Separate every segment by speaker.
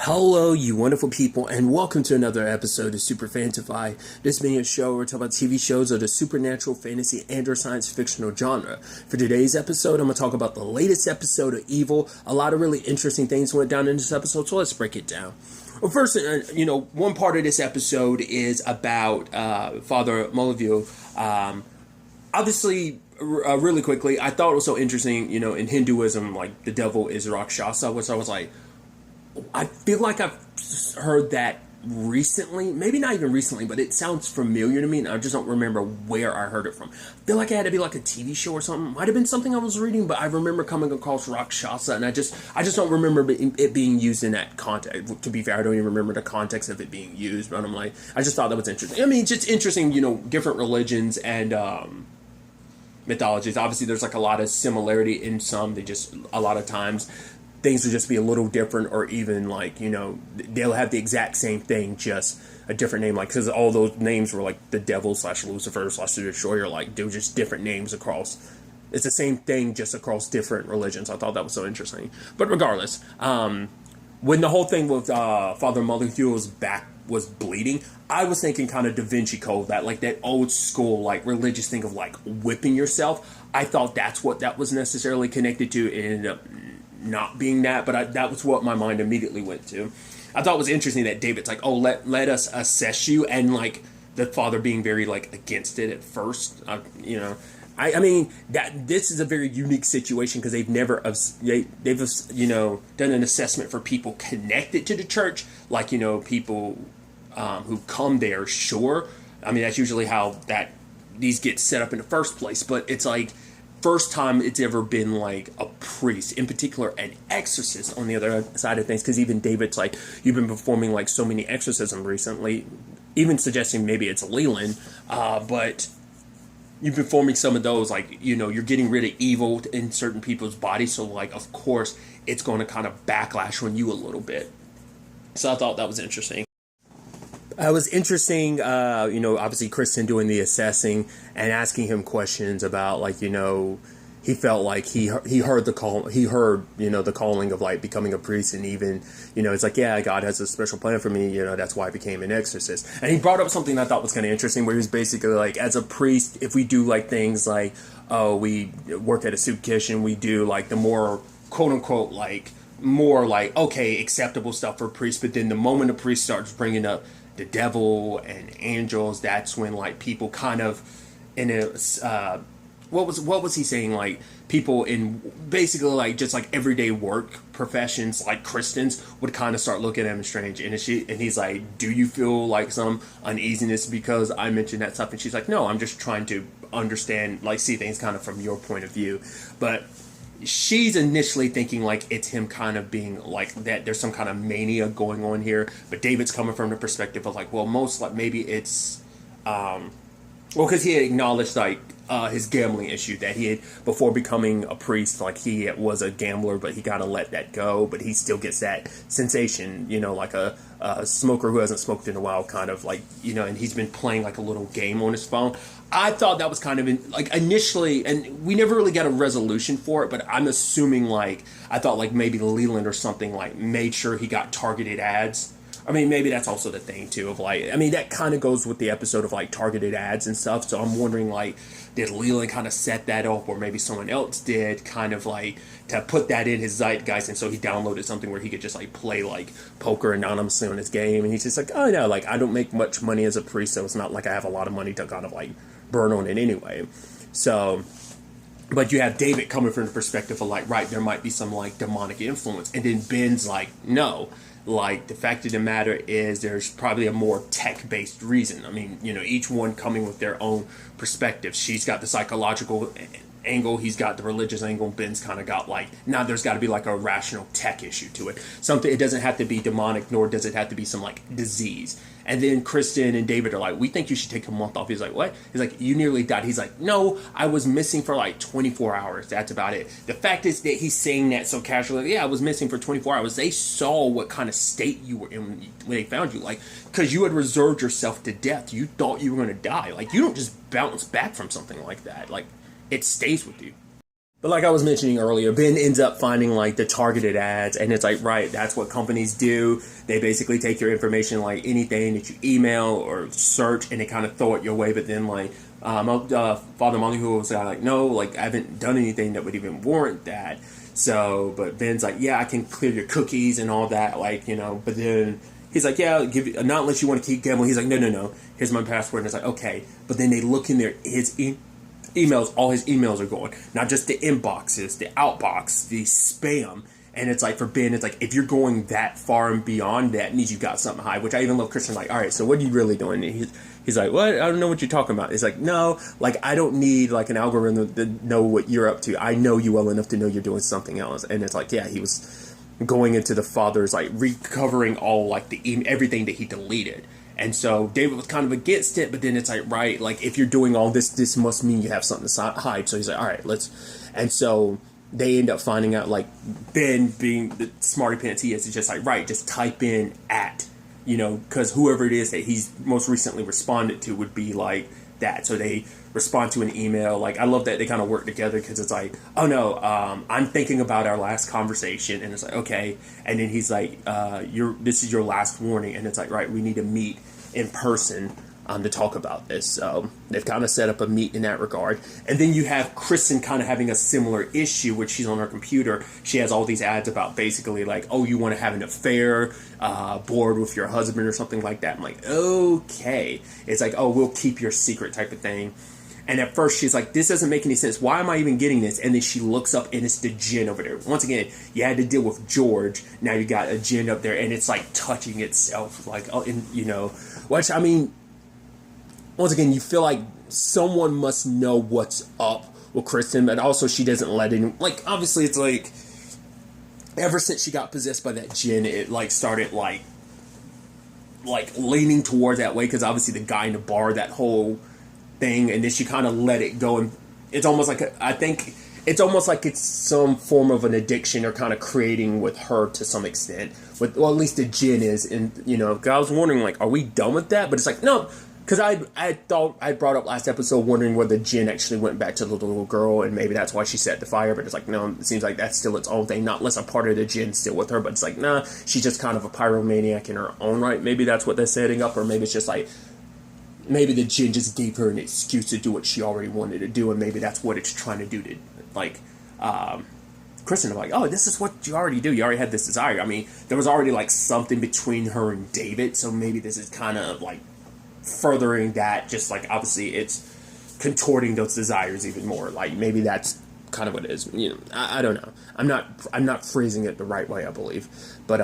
Speaker 1: Hello, you wonderful people, and welcome to another episode of Super-Fanta-Fi. This being a show where we talk about TV shows of the supernatural, fantasy, and or science fictional genre. For today's episode, I'm going to talk about the latest episode of Evil. A lot of really interesting things went down in this episode, so let's break it down. Well, first, one part of this episode is about Father Molyneux. Obviously, really quickly, I thought it was so interesting, in Hinduism, like, the devil is Rakshasa, which I was like, I feel like I've heard that recently, maybe not even recently, but it sounds familiar to me, and I just don't remember where I heard it from. I feel like it had to be like a TV show or something. Might have been something I was reading, but I remember coming across Rakshasa, and I just don't remember it being used in that context. To be fair, I don't even remember the context of it being used, but I'm like, I just thought that was interesting. I mean, just interesting, different religions and mythologies. Obviously, there's like a lot of similarity in some. They just, a lot of times, things will just be a little different, or even like, they'll have the exact same thing, just a different name. Like, because all those names were like the devil / Lucifer / the destroyer, like they were just different names across. It's the same thing, just across different religions. I thought that was so interesting. But regardless, when the whole thing with Father Molyneux's back was bleeding, I was thinking kind of Da Vinci Code, that old school like religious thing of like whipping yourself. I thought that's what that was necessarily connected to. It ended up not being that, but that was what my mind immediately went to. I thought it was interesting that David's like, oh, let us assess you, and like the father being very like against it at first. I mean that this is a very unique situation because they've never they've done an assessment for people connected to the church, like people who come there. Sure, I mean that's usually how these get set up in the first place, but it's like first time it's ever been like a priest, in particular an exorcist on the other side of things, because even David's like, you've been performing like so many exorcisms recently, even suggesting maybe it's Leland, but you've been performing some of those, like, you're getting rid of evil in certain people's bodies, so like of course it's going to kind of backlash on you a little bit. So I thought that was interesting. It was interesting, obviously Kristen doing the assessing and asking him questions about, like, he felt like he heard the call, the calling of like becoming a priest, and even, it's like, yeah, God has a special plan for me, that's why I became an exorcist. And he brought up something that I thought was kind of interesting, where he was basically like, as a priest, if we do like things like, oh, we work at a soup kitchen, we do like the more quote unquote like more like okay acceptable stuff for priests, but then the moment a priest starts bringing up the devil and angels, that's when like people kind of in a what was he saying, like people in basically like just like everyday work professions like Christians would kind of start looking at him strange, and he's like, do you feel like some uneasiness because I mentioned that stuff? And she's like, no, I'm just trying to understand, like see things kind of from your point of view. But she's initially thinking like it's him kind of being like that there's some kind of mania going on here, but David's coming from the perspective of like, well, most like maybe it's because he had acknowledged like his gambling issue, that he had, before becoming a priest, like he was a gambler, but he gotta let that go, but he still gets that sensation, like a smoker who hasn't smoked in a while, kind of like, and he's been playing like a little game on his phone. I thought that was kind of like initially, and we never really got a resolution for it, but I'm assuming like, I thought like maybe Leland or something like made sure he got targeted ads. I mean, maybe that's also the thing too of like, I mean, that kind of goes with the episode of like targeted ads and stuff. So I'm wondering like, did Leland kind of set that up, or maybe someone else did, kind of like to put that in his zeitgeist, and so he downloaded something where he could just like play like poker anonymously on his game, and he's just like, oh no, like I don't make much money as a priest, so it's not like I have a lot of money to kind of like burn on it anyway. So, but you have David coming from the perspective of like, right, there might be some like demonic influence, and then Ben's like, no. Like, the fact of the matter is there's probably a more tech-based reason. I mean, each one coming with their own perspective. She's got the psychological angle, he's got the religious angle, Ben's kind of got like, now there's got to be like a rational tech issue to it. Something, it doesn't have to be demonic, nor does it have to be some like disease. And then Kristen and David are like, we think you should take a month off. He's like, what? He's like, you nearly died. He's like, no, I was missing for like 24 hours. That's about it. The fact is that he's saying that so casually. Yeah, I was missing for 24 hours. They saw what kind of state you were in when they found you. Like, because you had reserved yourself to death. You thought you were going to die. Like, you don't just bounce back from something like that. Like, it stays with you. But like I was mentioning earlier, Ben ends up finding like the targeted ads, and it's like, right, that's what companies do. They basically take your information, like anything that you email or search, and they kind of throw it your way. But then like Father Molyneux was like, no, like I haven't done anything that would even warrant that. So, but Ben's like, yeah, I can clear your cookies and all that, like, you know. But then he's like, yeah, I'll give you, not unless you want to keep gambling. He's like, no, here's my password. And it's like, okay. But then they look in there, emails, all his emails are going. Not just the inboxes, the outbox, the spam. And it's like, for Ben, it's like, if you're going that far and beyond that, means you've got something high, which I even love Christian, like, all right, so what are you really doing? And he's like, what? I don't know what you're talking about. It's like, no, like, I don't need, like, an algorithm to know what you're up to. I know you well enough to know you're doing something else. And it's like, yeah, he was going into the father's, like, recovering all, like, everything that he deleted. And so David was kind of against it, but then it's like, right, like, if you're doing all this, this must mean you have something to hide. So he's like, all right, let's. And so they end up finding out, like, Ben, being the smarty pants he is just like, right, just type in at, you know, because whoever it is that he's most recently responded to would be like that. So they respond to an email. Like, I love that they kind of work together, because it's like, oh no, I'm thinking about our last conversation, and it's like, okay. And then he's like, this is your last warning, and it's like, right, we need to meet in person to talk about this. So they've kind of set up a meet in that regard. And then you have Kristen kind of having a similar issue, which she's on her computer. She has all these ads about basically like, oh, you want to have an affair, bored with your husband or something like that. I'm like, okay. It's like, oh, we'll keep your secret type of thing. And at first she's like, this doesn't make any sense. Why am I even getting this? And then she looks up and it's the gin over there. Once again, you had to deal with George. Now you got a gin up there and it's like touching itself. Like, oh, and you know, which, I mean, once again, you feel like someone must know what's up with Kristen, but also she doesn't let any, like, obviously it's like, ever since she got possessed by that djinn, it like started like leaning towards that way, because obviously the guy in the bar, that whole thing, and then she kind of let it go, and it's almost like I think it's almost like it's some form of an addiction or kind of creating with her to some extent, with, well, at least the djinn is. And you know, I was wondering, like, are we done with that? But it's like, no. Because I thought I brought up last episode wondering whether Jen actually went back to the little girl, and maybe that's why she set the fire. But it's like, no, it seems like that's still its own thing. Not unless a part of the Jen still with her, but it's like, nah, she's just kind of a pyromaniac in her own right. Maybe that's what they're setting up, or maybe it's just like, maybe the Jen just gave her an excuse to do what she already wanted to do, and maybe that's what it's trying to do to, like, Kristen. I'm like, oh, this is what you already do. You already had this desire. I mean, there was already like something between her and David, so maybe this is kind of like furthering that, just like obviously it's contorting those desires even more. Like maybe that's kind of what it is. You know, I don't know. I'm not phrasing it the right way, I believe. But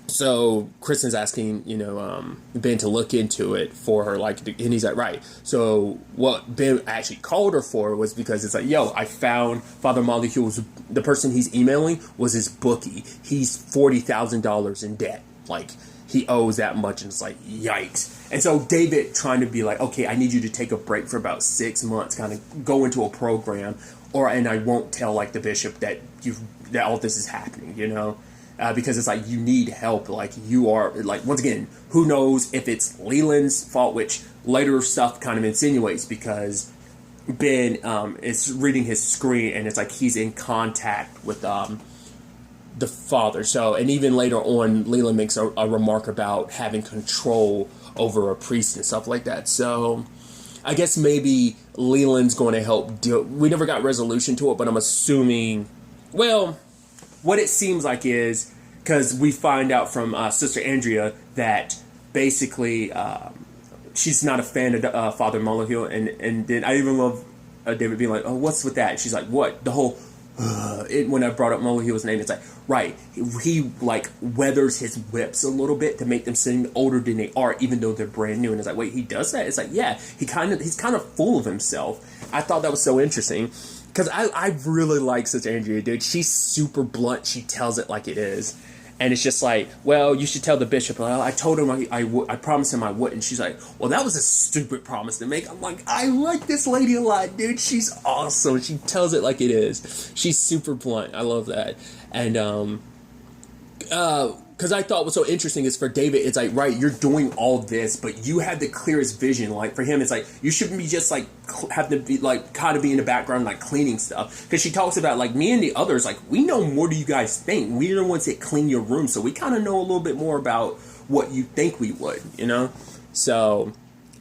Speaker 1: so Kristen's asking, you know, Ben to look into it for her, like, and he's like, right. So what Ben actually called her for was because it's like, yo, I found Father Molyneux was the person he's emailing was his bookie. He's $40,000 in debt. Like, he owes that much, and it's like, yikes. And so David trying to be like, okay, I need you to take a break for about 6 months, kind of go into a program, and I won't tell like the bishop that all this is happening, you know, because it's like you need help. Like you are like, once again, who knows if it's Leland's fault, which later stuff kind of insinuates, because Ben is reading his screen and it's like he's in contact with the father. So, and even later on, Leland makes a remark about having control over a priest and stuff like that. So, I guess maybe Leland's going to help deal. We never got resolution to it, but I'm assuming, well, what it seems like is, because we find out from Sister Andrea that basically she's not a fan of Father Molyneux, and then I even love David being like, oh, what's with that? And she's like, what? The whole when I brought up Molyneux's name, it's like, right, he like weathers his whips a little bit to make them seem older than they are, even though they're brand new. And it's like, wait, he does that? It's like, yeah, he's kind of full of himself. I thought that was so interesting, because I really like Sister Andrea, dude. She's super blunt. She tells it like it is. And it's just like, well, you should tell the bishop. Well, I told him I promised him I would. And she's like, well, that was a stupid promise to make. I'm like, I like this lady a lot, dude. She's awesome. She tells it like it is. She's super blunt. I love that. And because because I thought was so interesting is for David, it's like, right, you're doing all this, but you have the clearest vision. Like for him, it's like, you shouldn't be just like, have to be like, kind of be in the background, like cleaning stuff. Because she talks about like, me and the others, like, we know more than you guys think. We're the ones that clean your room. So we kind of know a little bit more about what you think we would, you know? So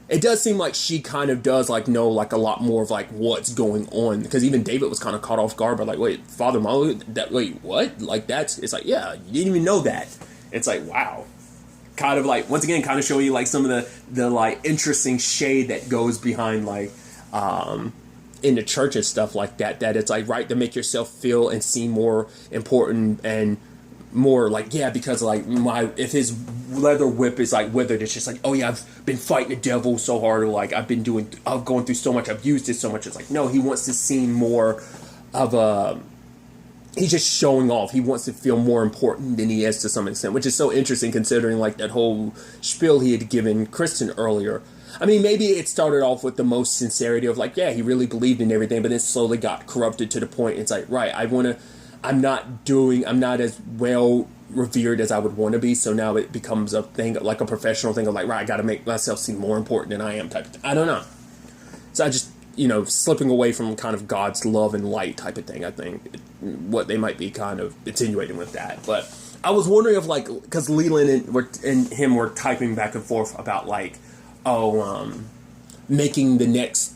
Speaker 1: it does seem like she kind of does like know like a lot more of like what's going on, because even David was kind of caught off guard by like, wait, Father Malo, wait, what? Like it's like, yeah, you didn't even know that. It's like, wow. Kind of like, once again, kind of showing you like some of the like interesting shade that goes behind like in the church and stuff like that, that it's like, right, to make yourself feel and seem more important and more like, yeah, because like if his leather whip is like withered, it's just like, oh yeah, I've been fighting the devil so hard, or like I'm going through so much, I've used it so much. It's like, no, he wants to seem more of a, he's just showing off. He wants to feel more important than he is to some extent, which is so interesting considering like that whole spiel he had given Kristen earlier. I mean, maybe it started off with the most sincerity of like, yeah, he really believed in everything, but then slowly got corrupted to the point it's like, right, I'm not as well revered as I would want to be, so now it becomes a thing, like a professional thing of like, right, I gotta make myself seem more important than I am type of thing. I don't know. So I just, slipping away from kind of God's love and light type of thing, I think, what they might be kind of insinuating with that. But I was wondering if, like, because Leland and him were typing back and forth about, like, making the next,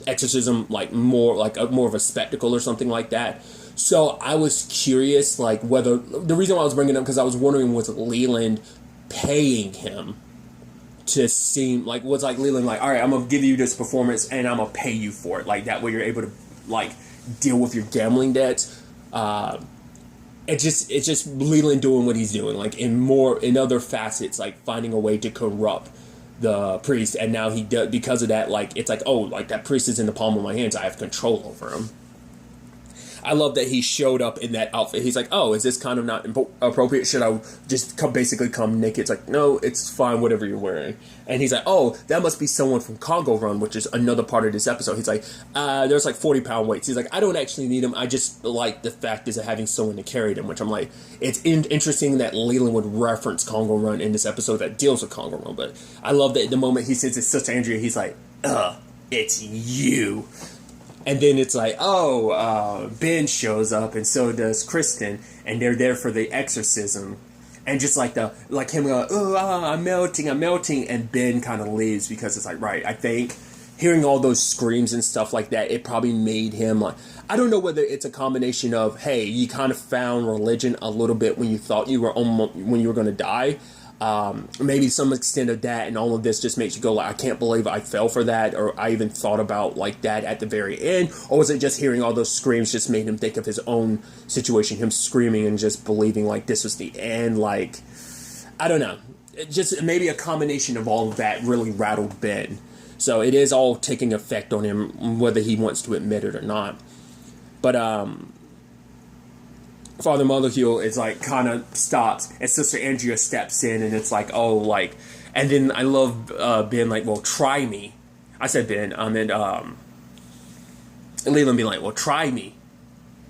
Speaker 1: exorcism like more of a spectacle or something like that. So I was curious, like, whether the reason why I was bringing it up, because I was wondering, was Leland paying him to seem like, was like Leland like, all right, I'm gonna give you this performance and I'm gonna pay you for it, like that way you're able to like deal with your gambling debts. It's just Leland doing what he's doing, like in other facets, like finding a way to corrupt the priest, and now he does, because of that, like it's like, oh, like that priest is in the palm of my hands, I have control over him. I love that he showed up in that outfit. He's like, oh, is this kind of not appropriate? Should I just basically come naked? It's like, no, it's fine, whatever you're wearing. And he's like, oh, that must be someone from Congo Run, which is another part of this episode. He's like, there's like 40-pound weights. He's like, I don't actually need them. I just like the fact is of having someone to carry them, which I'm like, it's interesting that Leland would reference Congo Run in this episode that deals with Congo Run. But I love that the moment he says it's Sister Andrea, he's like, it's you. And then it's like, Ben shows up, and so does Kristen, and they're there for the exorcism. And just like him going, I'm melting, and Ben kind of leaves, because it's like, right, I think hearing all those screams and stuff like that, it probably made him like, I don't know whether it's a combination of, hey, you kind of found religion a little bit when you thought you were when you were going to die. Maybe some extent of that, and all of this just makes you go like, I can't believe I fell for that, or I even thought about like that at the very end. Or was it just hearing all those screams just made him think of his own situation, him screaming and just believing like this was the end? Like, I don't know, just maybe a combination of all of that really rattled Ben. So it is all taking effect on him, whether he wants to admit it or not. But Father Molecule is like kind of stops, and Sister Andrea steps in, and it's like, oh, like, and then I love Ben like, well, try me. I said Ben, and Leland being like, well, try me,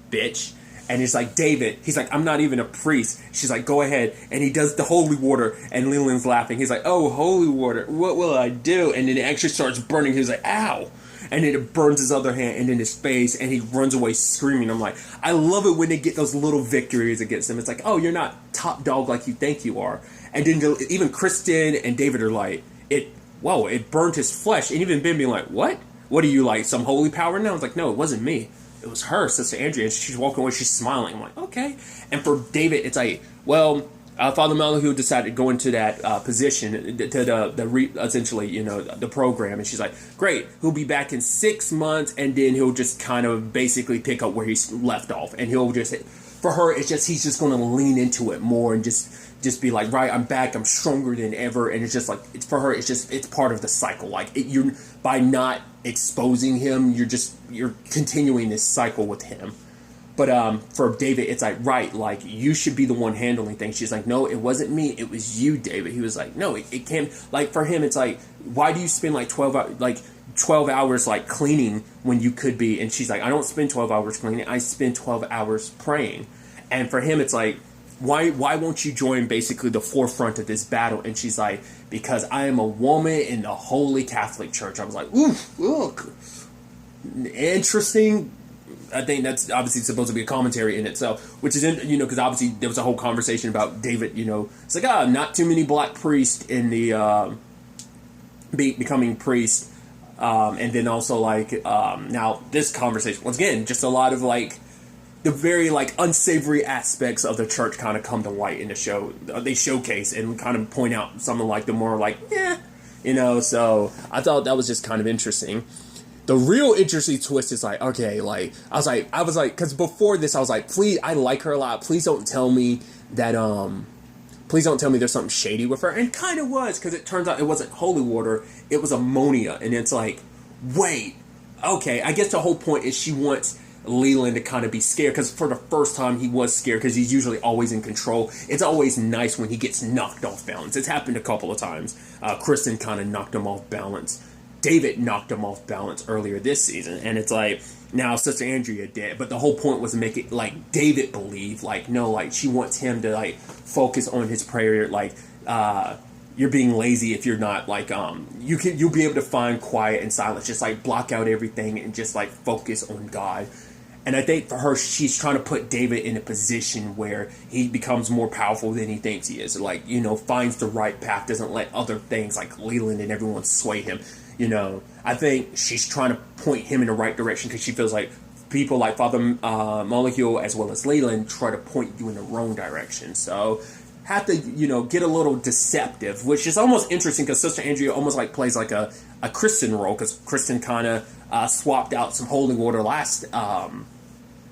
Speaker 1: bitch. And he's like, David, he's like, I'm not even a priest. She's like, go ahead. And he does the holy water, and Leland's laughing. He's like, oh, holy water, what will I do? And then it actually starts burning. He's like, ow. And then it burns his other hand and in his face, and he runs away screaming. I'm like, I love it when they get those little victories against him. It's like, oh, you're not top dog like you think you are. And then even Kristen and David are like, it burned his flesh. And even Ben being like, what? What are you, like, some holy power now? It's like, no, it wasn't me. It was her, Sister Andrea. And she's walking away, she's smiling. I'm like, okay. And for David, it's like, well, Father Malahoo decided to go into that position, to essentially, the program. And she's like, great, he'll be back in 6 months, and then he'll just kind of basically pick up where he's left off. And he'll just, for her, it's just, he's just going to lean into it more and just be like, right, I'm back, I'm stronger than ever. And it's just like, for her, it's part of the cycle. Like, you're, by not exposing him, you're continuing this cycle with him. But for David, it's like, right, like, you should be the one handling things. She's like, no, it wasn't me, it was you, David. He was like, no, it can't. Like, for him, it's like, why do you spend like 12 hours like cleaning when you could be? And she's like, I don't spend 12 hours cleaning, I spend 12 hours praying. And for him, it's like, why won't you join basically the forefront of this battle? And she's like, because I am a woman in the Holy Catholic Church. I was like, ooh, look, interesting. I think that's obviously supposed to be a commentary in itself, which is, because obviously there was a whole conversation about David, it's like, not too many black priests in the, becoming priest. And then also like, now this conversation, once again, just a lot of like, the very like unsavory aspects of the church kind of come to light in the show. They showcase and kind of point out some of like the more like, so I thought that was just kind of interesting. The real interesting twist is like, okay, like, I was like, because before this, I was like, please, I like her a lot. Please don't tell me that, please don't tell me there's something shady with her. And kind of was, because it turns out it wasn't holy water, it was ammonia. And it's like, wait, okay, I guess the whole point is she wants Leland to kind of be scared, because for the first time he was scared, because he's usually always in control. It's always nice when he gets knocked off balance. It's happened a couple of times. Kristen kind of knocked him off balance. David knocked him off balance earlier this season, and it's like, now Sister Andrea did, but the whole point was to make it like David believe, like, no, like she wants him to like focus on his prayer, like you're being lazy if you're not like you'll be able to find quiet and silence, just like block out everything and just like focus on God. And I think for her, she's trying to put David in a position where he becomes more powerful than he thinks he is. Like, finds the right path, doesn't let other things like Leland and everyone sway him. I think she's trying to point him in the right direction, because she feels like people like Father Molecule as well as Leland try to point you in the wrong direction. So have to, get a little deceptive, which is almost interesting, because Sister Andrea almost like plays like a Kristen role, because Kristen kind of swapped out some holy water last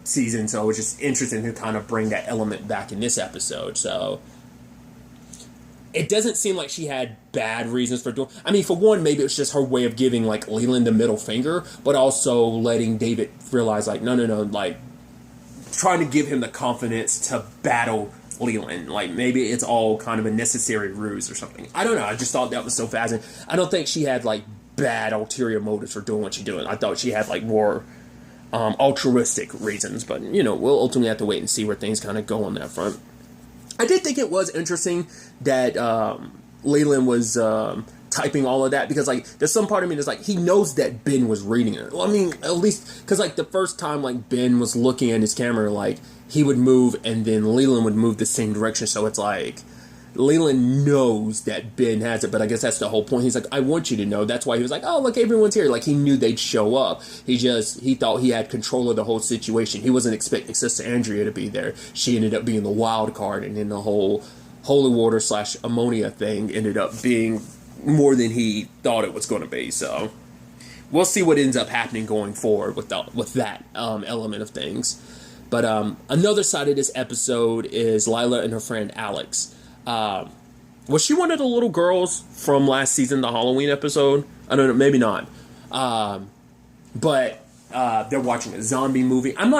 Speaker 1: season, so it's just interesting to kind of bring that element back in this episode. So it doesn't seem like she had bad reasons for doing. I mean, for one, maybe it was just her way of giving like Leland the middle finger, but also letting David realize like, no, like trying to give him the confidence to battle Leland. Like maybe it's all kind of a necessary ruse or something. I don't know. I just thought that was so fascinating. I don't think she had like bad ulterior motives for doing what she's doing. I thought she had like more altruistic reasons, but we'll ultimately have to wait and see where things kind of go on that front. I did think it was interesting that Leland was typing all of that, because like there's some part of me that's like, he knows that Ben was reading it. Well, I mean, at least because like the first time like Ben was looking at his camera, like he would move and then Leland would move the same direction, so it's like Leland knows that Ben has it, but I guess that's the whole point. He's like, I want you to know. That's why he was like, oh, look, everyone's here. Like, he knew they'd show up. He thought he had control of the whole situation. He wasn't expecting Sister Andrea to be there. She ended up being the wild card, and then the whole holy water / ammonia thing ended up being more than he thought it was going to be. So we'll see what ends up happening going forward with that element of things. But another side of this episode is Lila and her friend Alex. Was she one of the little girls from last season, the Halloween episode? I don't know, maybe not. But they're watching a zombie movie. I'm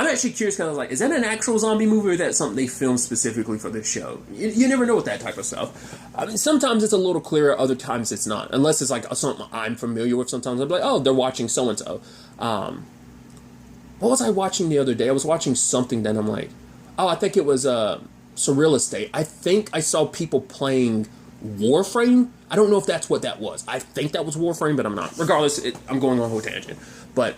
Speaker 1: actually curious, because I was like, is that an actual zombie movie, or is that something they filmed specifically for this show? You never know with that type of stuff. I mean, sometimes it's a little clearer, other times it's not. Unless it's like something I'm familiar with, sometimes I'm like, oh, they're watching so-and-so. What was I watching the other day? I was watching something that I'm like, oh, I think it was Surreal Estate. I think I saw people playing Warframe. I don't know if that's what that was. I think that was Warframe, but I'm not. Regardless, I'm going on a whole tangent. But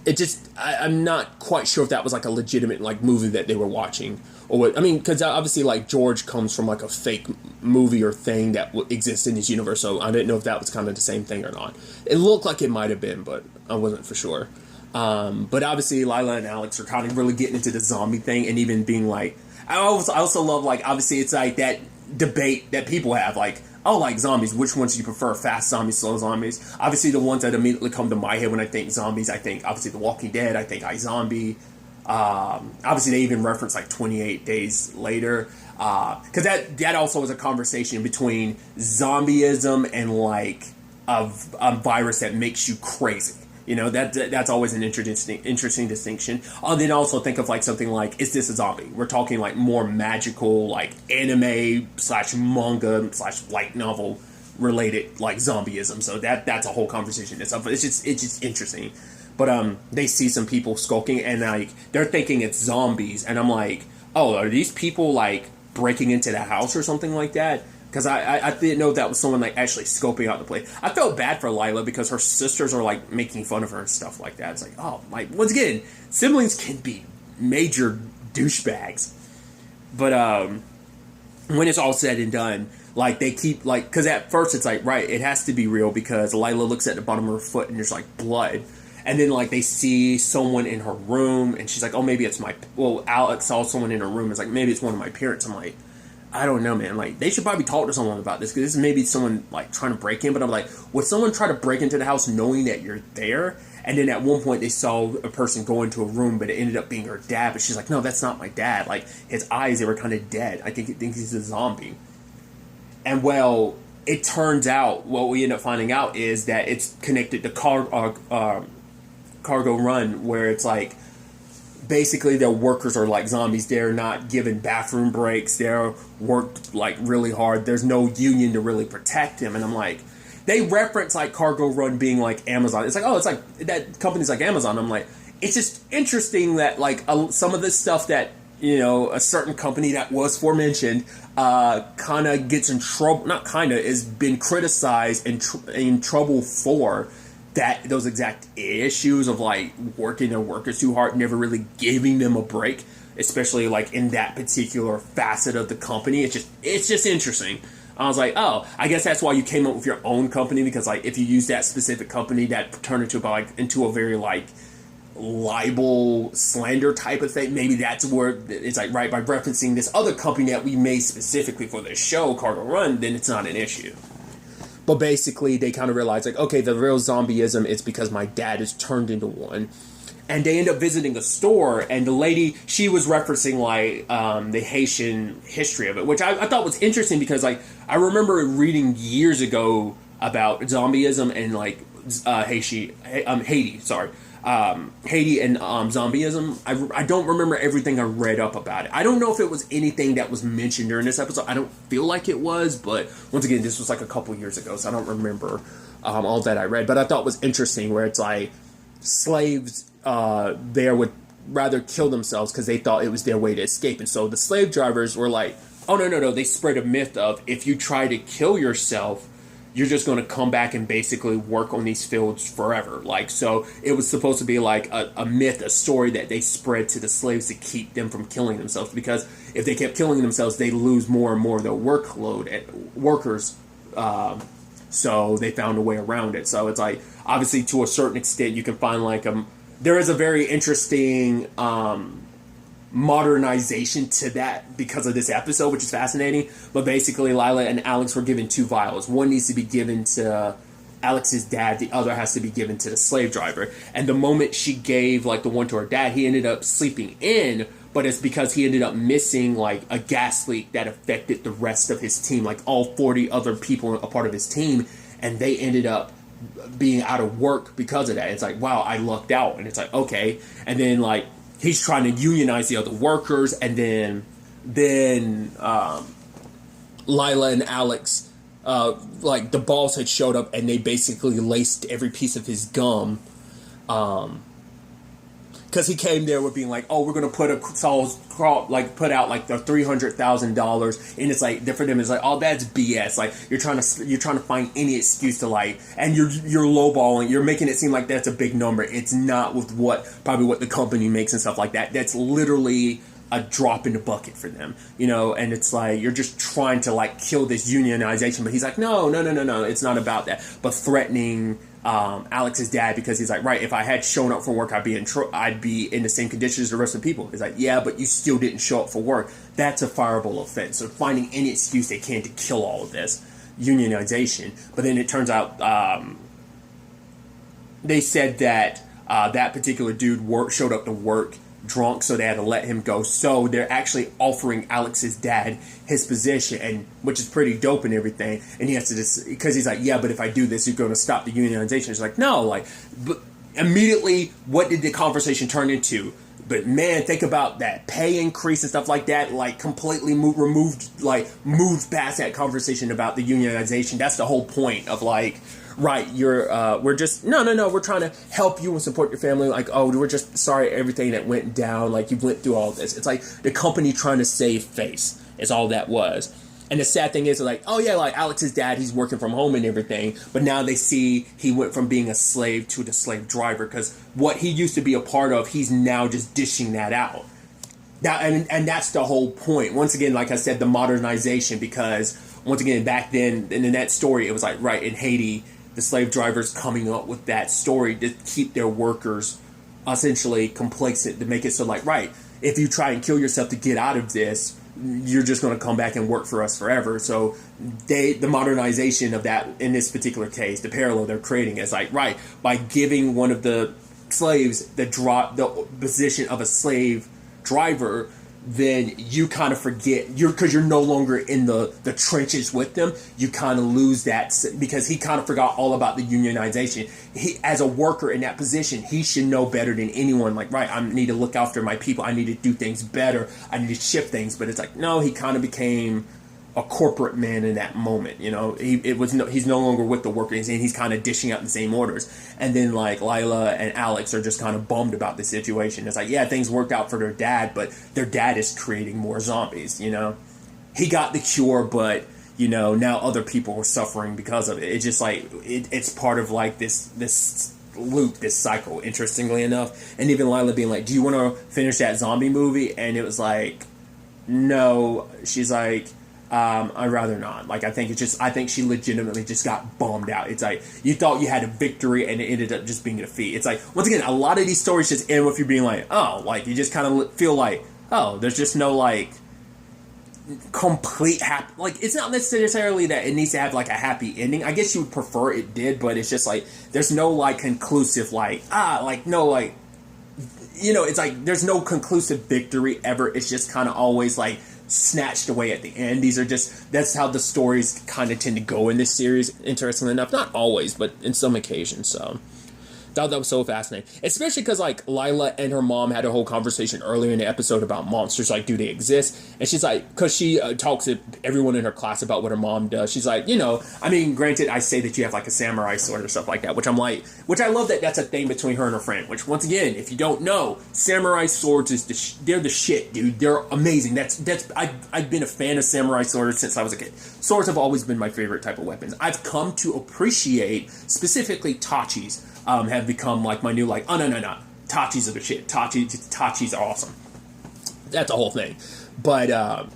Speaker 1: it just, I'm not quite sure if that was like a legitimate like movie that they were watching, or what. I mean, because obviously like George comes from like a fake movie or thing that exists in his universe, so I didn't know if that was kind of the same thing or not. It looked like it might have been, but I wasn't for sure. But obviously Lila and Alex are kind of really getting into the zombie thing, and even being like, I also love, like, obviously it's like that debate that people have, like, oh, like zombies, which ones do you prefer, fast zombies, slow zombies? Obviously the ones that immediately come to my head when I think zombies, I think obviously The Walking Dead, I think iZombie. Obviously they even reference like 28 Days Later, because that also was a conversation between zombieism and like a virus that makes you crazy. That's always an interesting distinction. Then also think of like something like, is this a zombie? We're talking like more magical, like anime / manga / light novel related like zombieism. So that's a whole conversation itself. It's just interesting. But they see some people skulking, and like they're thinking it's zombies, and I'm like, oh, are these people like breaking into the house or something like that? Because I didn't know that was someone like actually scoping out the place. I felt bad for Lila because her sisters are like making fun of her and stuff like that. It's like, oh, like once again, siblings can be major douchebags. But when it's all said and done, like they keep like, because at first it's like, right, it has to be real because Lila looks at the bottom of her foot and there's like blood. And then, like, they see someone in her room, and she's like, oh, maybe it's Alex saw someone in her room. It's like, maybe it's one of my parents. I'm like, I don't know, man. Like, they should probably talk to someone about this, because this is maybe someone, like, trying to break in. But I'm like, would someone try to break into the house knowing that you're there? And then at one point, they saw a person go into a room, but it ended up being her dad. But she's like, no, that's not my dad. Like, his eyes, they were kind of dead. I think he's a zombie. And, well, it turns out, what we end up finding out is that it's connected to Cargo Run, where it's like basically their workers are like zombies. They're not given bathroom breaks. They're worked like really hard. There's no union to really protect them. And I'm like, they reference like Cargo Run being like Amazon. It's like, oh, it's like that company's like Amazon. I'm like, it's just interesting that like some of this stuff that, you know, a certain company that was aforementioned kind of gets in trouble. Not kind of, is been criticized and in trouble for that, those exact issues of like working their workers too hard, never really giving them a break, especially like in that particular facet of the company. It's just interesting. I was like, oh, I guess that's why you came up with your own company, because like if you use that specific company, that turned into a very like libel slander type of thing. Maybe that's where it's like, right, by referencing this other company that we made specifically for this show, Cargo Run, then it's not an issue. But basically, they kind of realize, like, okay, the real zombieism is because my dad is turned into one. And they end up visiting a store, and the lady, she was referencing, like, the Haitian history of it, which I thought was interesting because, like, I remember reading years ago about zombieism and, like, Haiti, sorry. Haiti and zombieism. I don't remember everything I read up about it. I don't know if it was anything that was mentioned during this episode. I don't feel like it was, but once again, this was like a couple years ago, so I don't remember all that I read. But I thought it was interesting where it's like slaves there would rather kill themselves because they thought it was their way to escape. And so the slave drivers were like, oh, no. They spread a myth of if you try to kill yourself, you're just going to come back and basically work on these fields forever. Like, so it was supposed to be like a myth, a story that they spread to the slaves to keep them from killing themselves. Because if they kept killing themselves, they lose more and more of their workload at workers. So they found a way around it. So it's like, obviously to a certain extent, you can find like there is a very interesting modernization to that because of this episode, which is fascinating. But basically, Lila and Alex were given two vials. One needs to be given to Alex's dad. The other has to be given to the slave driver. And the moment she gave like the one to her dad, he ended up sleeping in. But it's because he ended up missing like a gas leak that affected the rest of his team, like all 40 other people a part of his team, and they ended up being out of work because of that. It's like, wow, I lucked out. And it's like, okay. And then like he's trying to unionize the other workers, and then Lila and Alex, like the boss had showed up, and they basically laced every piece of his gum, because he came there with being like, oh, we're gonna put out like the $300,000, and it's like for them it's like, oh, that's BS. Like you're trying to find any excuse to like, and you're lowballing, you're making it seem like that's a big number. It's not with what the company makes and stuff like that. That's literally a drop in the bucket for them, you know. And it's like you're just trying to like kill this unionization, but he's like, no, it's not about that. But threatening Alex's dad, because he's like, right, if I had shown up for work, I'd be in the same conditions as the rest of the people. He's like, yeah, but you still didn't show up for work. That's a fireable offense. So finding any excuse they can to kill all of this unionization. But then it turns out they said that that particular dude showed up to work drunk, so they had to let him go. So they're actually offering Alex's dad his position, and which is pretty dope and everything. And he has to just, because he's like, yeah, but if I do this, you're going to stop the unionization. It's like, no, like, but immediately, what did the conversation turn into? But man, think about that pay increase and stuff like that. Like completely moved past that conversation about the unionization. That's the whole point of like, right, we're just, no, we're trying to help you and support your family. Like, oh, we're just sorry everything that went down. Like, you went through all this. It's like the company trying to save face is all that was. And the sad thing is, like, oh yeah, like Alex's dad, he's working from home and everything, but now they see he went from being a slave to the slave driver, because what he used to be a part of, he's now just dishing that out. Now, and that's the whole point. Once again, like I said, the modernization, because once again, back then, and in that story, it was like, right, in Haiti, the slave drivers coming up with that story to keep their workers essentially complacent, to make it so, like, right, if you try and kill yourself to get out of this, you're just going to come back and work for us forever. So the modernization of that, in this particular case, the parallel they're creating is like, right, by giving one of the slaves the position of a slave driver, then you kind of forget, because you're no longer in the trenches with them. You kind of lose that, because he kind of forgot all about the unionization. He, as a worker in that position, he should know better than anyone. Like, right, I need to look after my people. I need to do things better. I need to shift things. But it's like, no, he kind of became a corporate man in that moment. You know, he's no longer with the workers, and he's kind of dishing out the same orders. And then, like, Lila and Alex are just kind of bummed about the situation. It's like, yeah, things worked out for their dad, but their dad is creating more zombies. You know, he got the cure, but you know, now other people are suffering because of it. It's just like it's part of like this loop, this cycle. Interestingly enough, and even Lila being like, "Do you want to finish that zombie movie?" And it was like, no. She's like, I'd rather not. Like, I think she legitimately just got bummed out. It's like, you thought you had a victory and it ended up just being a defeat. It's like, once again, a lot of these stories just end with you being like, oh, like, you just kind of feel like, oh, there's just no, like, complete happy. Like, it's not necessarily that it needs to have, like, a happy ending. I guess you would prefer it did, but it's just like, there's no, like, conclusive, like, no, like, you know, it's like, there's no conclusive victory ever. It's just kind of always, like, snatched away at the end. That's how the stories kind of tend to go in this series, interestingly enough. Not always, but in some occasions. So thought that was so fascinating, especially because like Lila and her mom had a whole conversation earlier in the episode about monsters, like, do they exist? And she's like, because she talks to everyone in her class about what her mom does, she's like, you know, I mean, granted, I say that you have like a samurai sword or stuff like that, which I'm like, which I love that that's a thing between her and her friend, which once again, if you don't know, samurai swords they're the shit, dude. They're amazing. I've been a fan of samurai swords since I was a kid. Swords have always been my favorite type of weapons. I've come to appreciate specifically tachis. Have become like my new, like, oh no, tachis are the shit. Tachis are awesome. That's the whole thing. But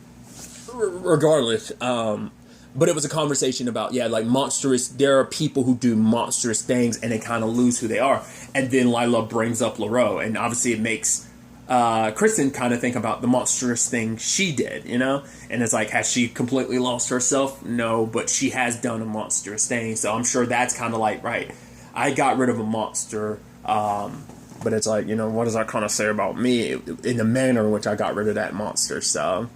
Speaker 1: regardless, but it was a conversation about, yeah, like, monstrous. There are people who do monstrous things and they kind of lose who they are. And then Lila brings up LaRoe, and obviously it makes Kristen kind of think about the monstrous thing she did, you know? And it's like, has she completely lost herself? No, but she has done a monstrous thing. So I'm sure that's kind of like, right, I got rid of a monster, but it's like, you know, what does that kind of say about me in the manner in which I got rid of that monster? So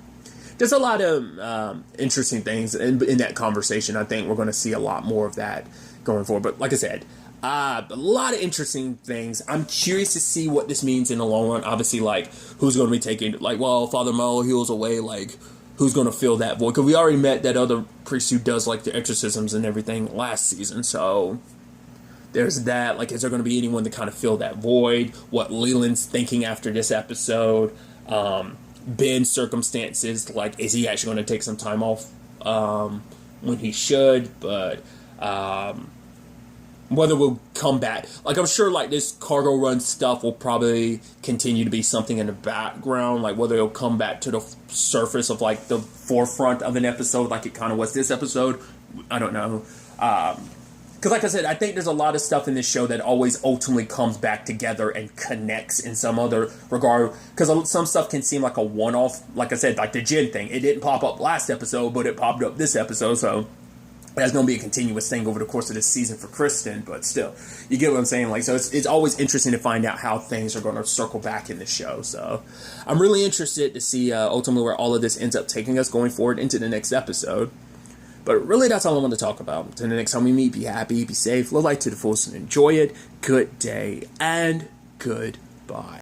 Speaker 1: there's a lot of interesting things in that conversation. I think we're going to see a lot more of that going forward. But like I said, a lot of interesting things. I'm curious to see what this means in the long run. Obviously, like, who's going to be taking, like, well, Father Merle heals away, like, who's going to fill that void? Because we already met that other priest who does, like, the exorcisms and everything last season, so there's that. Like, is there going to be anyone to kind of fill that void? What Leland's thinking after this episode? Ben's circumstances, like, is he actually going to take some time off when he should? But whether we'll come back, like, I'm sure, like, this cargo run stuff will probably continue to be something in the background, like, whether it'll come back to the surface of, like, the forefront of an episode like it kind of was this episode, I don't know. Because, like I said, I think there's a lot of stuff in this show that always ultimately comes back together and connects in some other regard. Because some stuff can seem like a one-off. Like I said, like the gin thing. It didn't pop up last episode, but it popped up this episode. So that's going to be a continuous thing over the course of this season for Kristen. But still, you get what I'm saying? Like, so it's always interesting to find out how things are going to circle back in the show. So I'm really interested to see ultimately where all of this ends up taking us going forward into the next episode. But really, that's all I want to talk about. Until the next time we meet, be happy, be safe, live life to the fullest, and enjoy it. Good day, and goodbye.